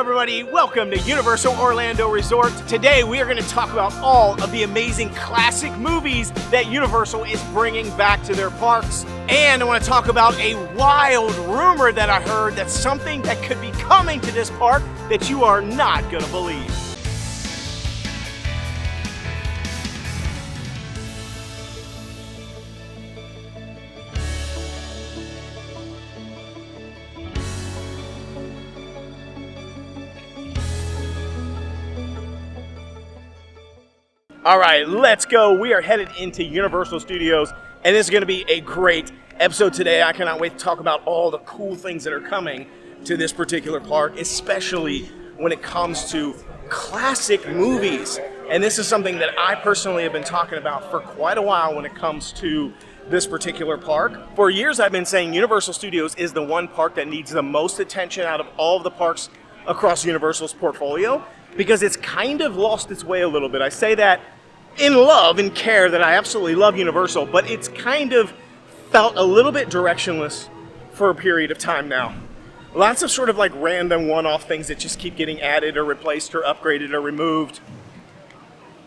everybody. Welcome to Universal Orlando Resort. Today we are going to talk about all of the amazing classic movies that Universal is bringing back to their parks. And I want to talk about a wild rumor that I heard that's something that could be coming to this park that you are not going to believe. All right, let's go. We are headed into Universal Studios, and this is going to be a great episode today. I cannot wait to talk about all the cool things that are coming to this particular park, especially when it comes to classic movies. And this is something that I personally have been talking about for quite a while when it comes to this particular park. For years, I've been saying Universal Studios is the one park that needs the most attention out of all of the parks across Universal's portfolio, because it's kind of lost its way a little bit. I say that in love and care that I absolutely love Universal, but it's kind of felt a little bit directionless for a period of time now. Lots of sort of like random one-off things that just keep getting added or replaced or upgraded or removed.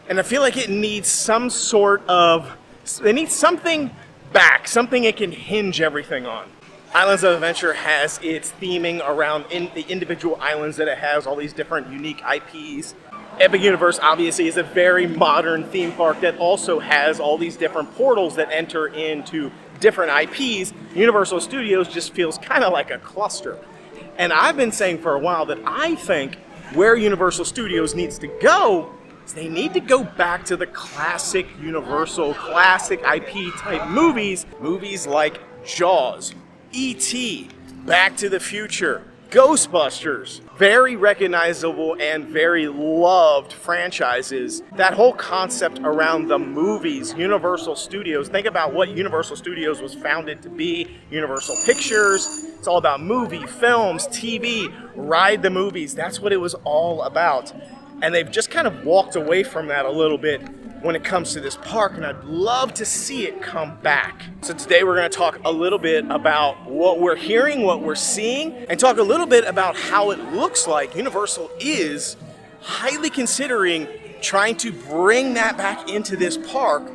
And I feel like it needs some sort of, it needs something back, something it can hinge everything on. Islands of Adventure has its theming around the individual islands that it has, all these different unique IPs. Epic Universe obviously is a very modern theme park that also has all these different portals that enter into different IPs. Universal Studios just feels kind of like a cluster. And I've been saying for a while that I think where Universal Studios needs to go is they need to go back to the classic Universal, classic IP type movies. Movies like Jaws, E.T., Back to the Future, Ghostbusters, very recognizable and very loved franchises. That whole concept around the movies, Universal Studios, think about what Universal Studios was founded to be. Universal Pictures, it's all about movie, films, TV, ride the movies. That's what it was all about. And they've just kind of walked away from that a little bit when it comes to this park, and I'd love to see it come back. So today we're going to talk a little bit about what we're hearing, what we're seeing, and talk a little bit about how it looks like Universal is highly considering trying to bring that back into this park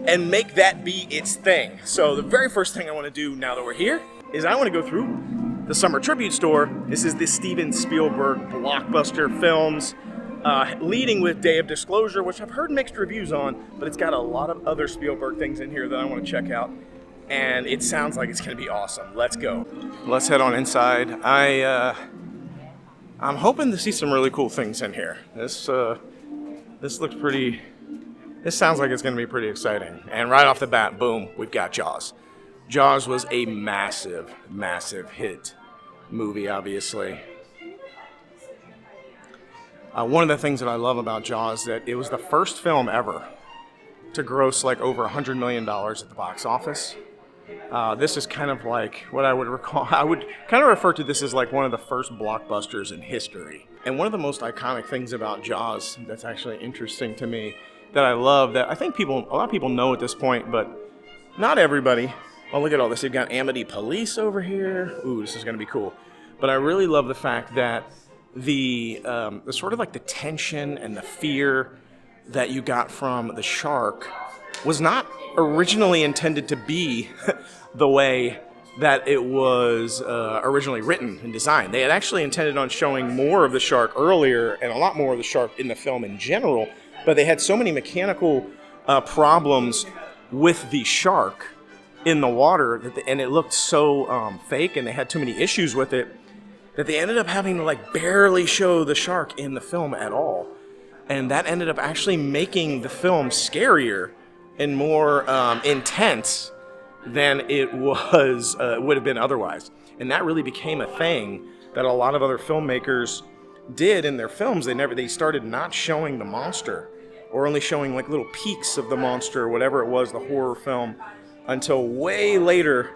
and make that be its thing. So the very first thing I want to do now that we're here is I want to go through the Summer Tribute Store. This is the Steven Spielberg blockbuster films. Leading with Day of Disclosure, which I've heard mixed reviews on, but it's got a lot of other Spielberg things in here that I want to check out, and it sounds like it's going to be awesome. Let's go. Let's head on inside. I'm hoping to see some really cool things in here. This looks pretty. This sounds like it's going to be pretty exciting. And right off the bat, boom, we've got Jaws. Jaws was a massive, massive hit movie, obviously. One of the things that I love about Jaws is that it was the first film ever to gross like over $100 million at the box office. This is kind of like what I would recall. I would kind of refer to this as like one of the first blockbusters in history. And one of the most iconic things about Jaws that's actually interesting to me that I love, that I think a lot of people know at this point, but not everybody. Oh, look at all this. You've got Amity Police over here. Ooh, this is going to be cool. But I really love the fact that the sort of like the tension and the fear that you got from the shark was not originally intended to be the way that it was originally written and designed. They had actually intended on showing more of the shark earlier and a lot more of the shark in the film in general, but they had so many mechanical problems with the shark in the water and it looked so fake, and they had too many issues with it, that they ended up having to like barely show the shark in the film at all. And that ended up actually making the film scarier and more intense than it was would have been otherwise. And that really became a thing that a lot of other filmmakers did in their films. They started not showing the monster, or only showing like little peeks of the monster or whatever it was, the horror film, until way later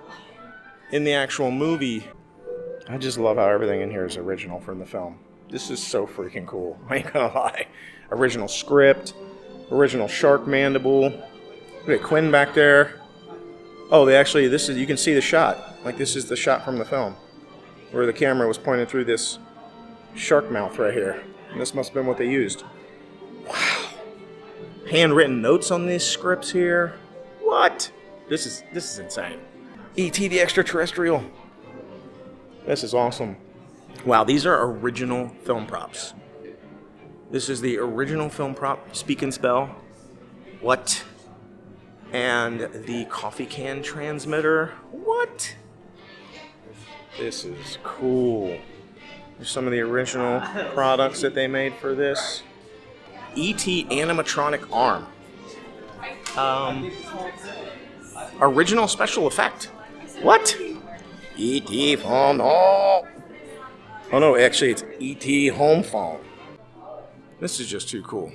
in the actual movie. I just love how everything in here is original from the film. This is so freaking cool. I ain't gonna lie. Original script, original shark mandible. Look at Quinn back there. Oh, you can see the shot. Like, this is the shot from the film, where the camera was pointed through this shark mouth right here. And this must have been what they used. Wow. Handwritten notes on these scripts here. What? This is insane. E.T. the Extraterrestrial. This is awesome. Wow, these are original film props. This is the original film prop, Speak and Spell. What? And the coffee can transmitter. What? This is cool. There's some of the original products that they made for this. E.T. animatronic arm. Original special effect. What? E.T. phone. Oh no, actually it's E.T. home phone. This is just too cool.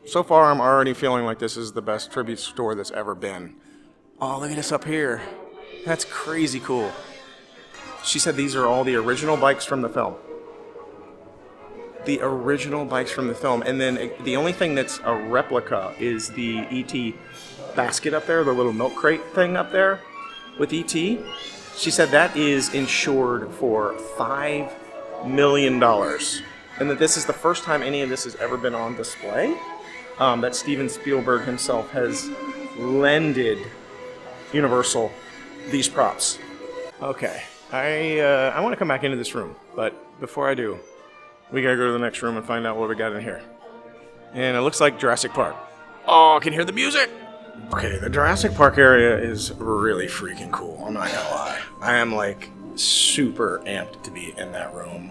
So far I'm already feeling like this is the best tribute store that's ever been. Oh, look at this up here. That's crazy cool. She said these are all the original bikes from the film. The original bikes from the film. And then the only thing that's a replica is the E.T. basket up there, the little milk crate thing up there with E.T. She said that is insured for $5 million. And that this is the first time any of this has ever been on display. That Steven Spielberg himself has lended Universal these props. Okay, I want to come back into this room, but before I do, we gotta go to the next room and find out what we got in here. And it looks like Jurassic Park. Oh, I can hear the music! Okay, the Jurassic Park area is really freaking cool, I'm not gonna lie. I am like super amped to be in that room.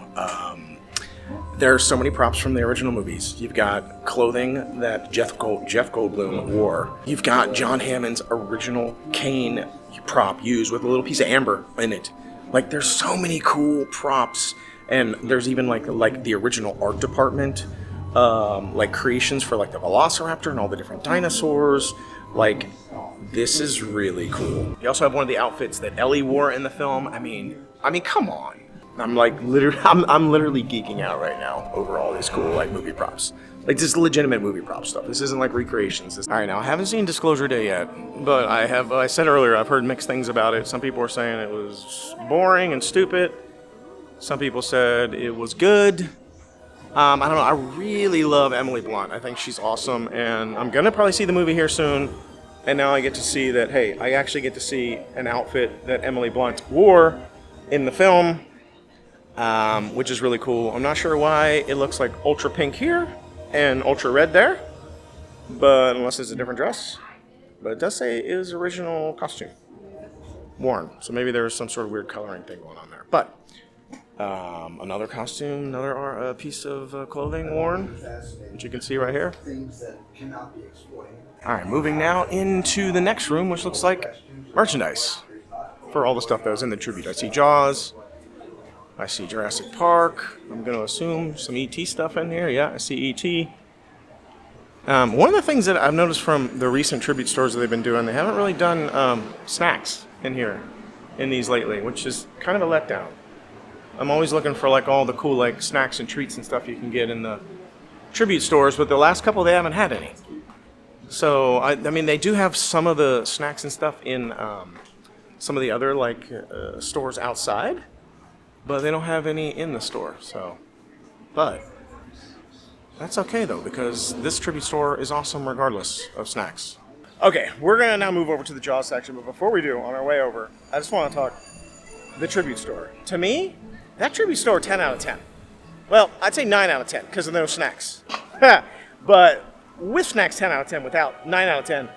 There are so many props from the original movies. You've got clothing that Jeff Goldblum wore. You've got John Hammond's original cane prop used with a little piece of amber in it. Like, there's so many cool props, and there's even like the original art department, like creations for like the Velociraptor and all the different dinosaurs. Like, this is really cool. You also have one of the outfits that Ellie wore in the film. I mean, come on. I'm like I'm literally geeking out right now over all these cool like movie props. Like, this is legitimate movie prop stuff. This isn't like recreations. All right, now I haven't seen Disclosure Day yet, but I said earlier, I've heard mixed things about it. Some people are saying it was boring and stupid. Some people said it was good. I don't know. I really love Emily Blunt. I think she's awesome, and I'm gonna probably see the movie here soon. And now I get to see that, hey, I actually get to see an outfit that Emily Blunt wore in the film. Which is really cool. I'm not sure why it looks like ultra pink here and ultra red there, but unless it's a different dress. But it does say it is original costume worn, so maybe there's some sort of weird coloring thing going on there. But another costume, another piece of clothing worn, which you can see right here. All right, moving now into the next room, which looks like merchandise for all the stuff that was in the tribute. I see Jaws. I see Jurassic Park. I'm going to assume some E.T. stuff in here. Yeah, I see E.T. One of the things that I've noticed from the recent tribute stores that they've been doing, they haven't really done snacks in here, in these lately, which is kind of a letdown. I'm always looking for like all the cool like snacks and treats and stuff you can get in the tribute stores, but the last couple they haven't had any. So, I mean, they do have some of the snacks and stuff in some of the other like stores outside. But they don't have any in the store, so. But that's okay though, because this tribute store is awesome regardless of snacks. Okay, we're gonna now move over to the Jaws section, but before we do, on our way over, I just want to talk the tribute store. To me, that tribute store, 10 out of 10. Well, I'd say 9 out of 10 because of no snacks. But with snacks, 10 out of 10. Without, 9 out of 10.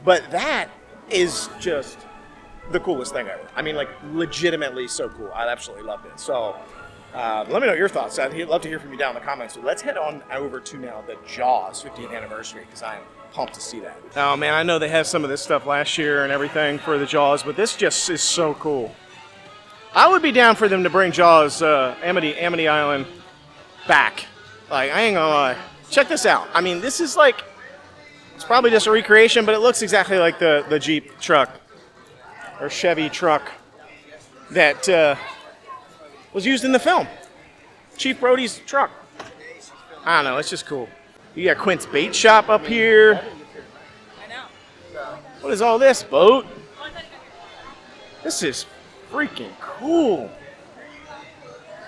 But that is just the coolest thing ever. I mean, like, legitimately so cool. I absolutely loved it. So, let me know your thoughts. I'd love to hear from you down in the comments. So let's head on over to now the Jaws 50th anniversary, because I am pumped to see that. Oh man, I know they had some of this stuff last year and everything for the Jaws, but this just is so cool. I would be down for them to bring Jaws, Amity Island back. Like, I ain't gonna lie. Check this out. I mean, this is like, it's probably just a recreation, but it looks exactly like the Jeep truck or Chevy truck that was used in the film. Chief Brody's truck. I don't know, it's just cool. You got Quint's Bait Shop up here. What is all this, boat? This is freaking cool.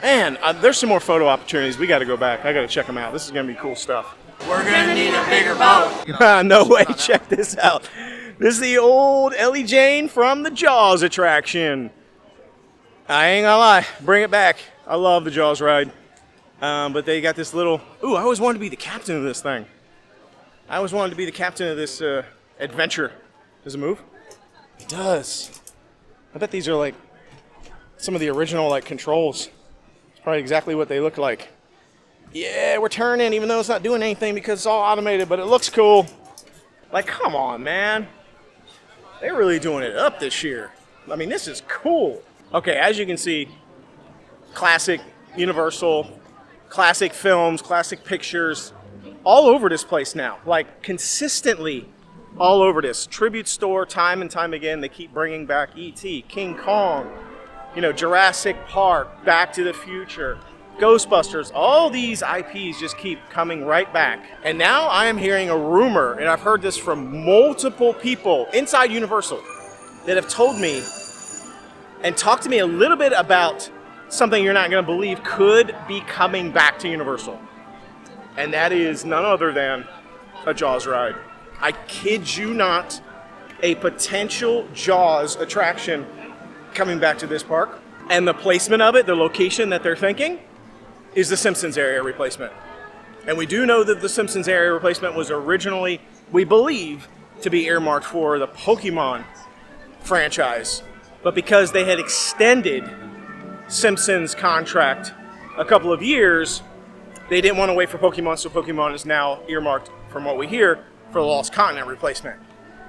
Man, there's some more photo opportunities. We got to go back. I got to check them out. This is going to be cool stuff. We're gonna need a bigger boat. No way. Check this out. This is the old Ellie Jane from the Jaws attraction. I ain't gonna lie. Bring it back. I love the Jaws ride. But they got this little... Ooh, I always wanted to be the captain of this thing. I always wanted to be the captain of this adventure. Does it move? It does. I bet these are like some of the original like controls. It's probably exactly what they look like. Yeah, we're turning even though it's not doing anything because it's all automated, but it looks cool. Like, come on, man. They're really doing it up this year. I mean, this is cool. Okay, as you can see, classic Universal, classic films, classic pictures, all over this place now. Like, consistently all over this. Tribute store, time and time again, they keep bringing back E.T., King Kong, you know, Jurassic Park, Back to the Future, Ghostbusters, all these IPs just keep coming right back. And now I am hearing a rumor, and I've heard this from multiple people inside Universal that have told me and talked to me a little bit about something you're not going to believe could be coming back to Universal. And that is none other than a Jaws ride. I kid you not, a potential Jaws attraction coming back to this park. And the placement of it, the location that they're thinking, is the Simpsons area replacement. And we do know that the Simpsons area replacement was originally, we believe, to be earmarked for the Pokemon franchise. But because they had extended Simpsons contract a couple of years, they didn't want to wait for Pokemon, so Pokemon is now earmarked, from what we hear, for the Lost Continent replacement.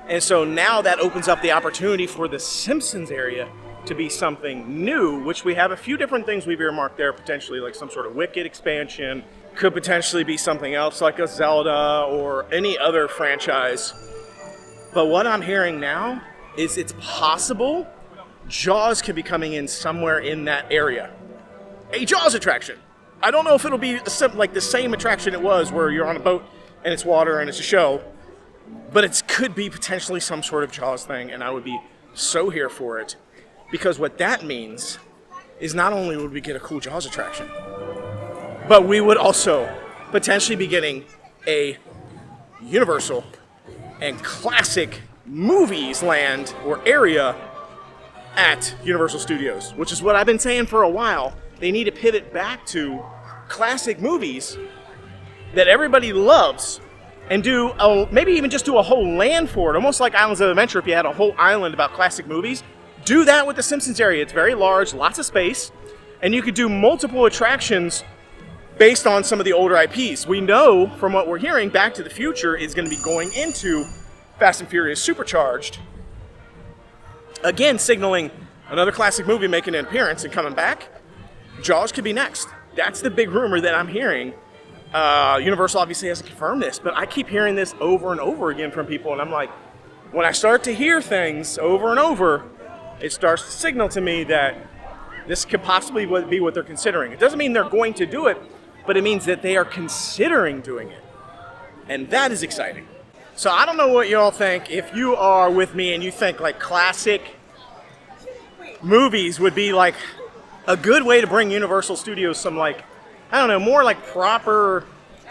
And so now that opens up the opportunity for the Simpsons area to be something new, which we have a few different things we've earmarked there, potentially like some sort of Wicked expansion, could potentially be something else like a Zelda or any other franchise. But what I'm hearing now is it's possible Jaws could be coming in somewhere in that area. A Jaws attraction. I don't know if it'll be like the same attraction it was where you're on a boat and it's water and it's a show, but it could be potentially some sort of Jaws thing, and I would be so here for it. Because what that means is not only would we get a cool Jaws attraction, but we would also potentially be getting a Universal and classic movies land or area at Universal Studios, which is what I've been saying for a while. They need to pivot back to classic movies that everybody loves and maybe even just do a whole land for it, almost like Islands of Adventure if you had a whole island about classic movies. Do that with the Simpsons area. It's very large, lots of space, and you could do multiple attractions based on some of the older IPs. We know from what we're hearing, Back to the Future is going to be going into Fast and Furious Supercharged. Again, signaling another classic movie making an appearance and coming back. Jaws could be next. That's the big rumor that I'm hearing. Universal obviously hasn't confirmed this, but I keep hearing this over and over again from people, and I'm like, when I start to hear things over and over, it starts to signal to me that this could possibly be what they're considering. It doesn't mean they're going to do it, but it means that they are considering doing it. And that is exciting. So I don't know what y'all think. If you are with me and you think like classic movies would be like a good way to bring Universal Studios some like, I don't know, more like proper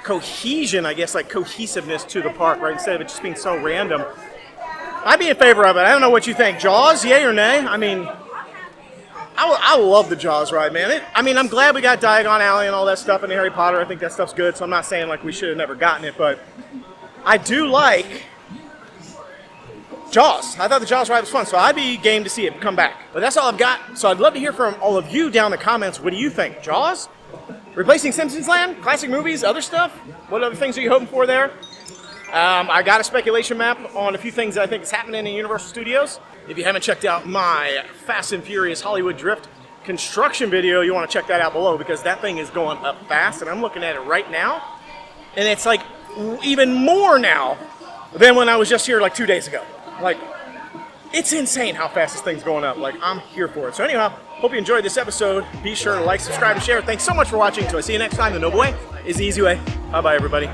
cohesion, I guess, like cohesiveness to the park, right? Instead of it just being so random. I'd be in favor of it. I don't know what you think. Jaws, yay or nay? I mean, I love the Jaws ride, man. I'm glad we got Diagon Alley and all that stuff in Harry Potter. I think that stuff's good, so I'm not saying like we should have never gotten it, but I do like Jaws. I thought the Jaws ride was fun, so I'd be game to see it come back. But that's all I've got, so I'd love to hear from all of you down in the comments. What do you think? Jaws? Replacing Simpsons Land? Classic movies? Other stuff? What other things are you hoping for there? I got a speculation map on a few things that I think is happening in Universal Studios. If you haven't checked out my Fast and Furious Hollywood Drift construction video, you want to check that out below because that thing is going up fast, and I'm looking at it right now, and it's like even more now than when I was just here like 2 days ago. Like, it's insane how fast this thing's going up. Like, I'm here for it. So anyhow, hope you enjoyed this episode. Be sure to like, subscribe, and share. Thanks so much for watching. Until I see you next time, the noble way is the easy way. Bye-bye, everybody.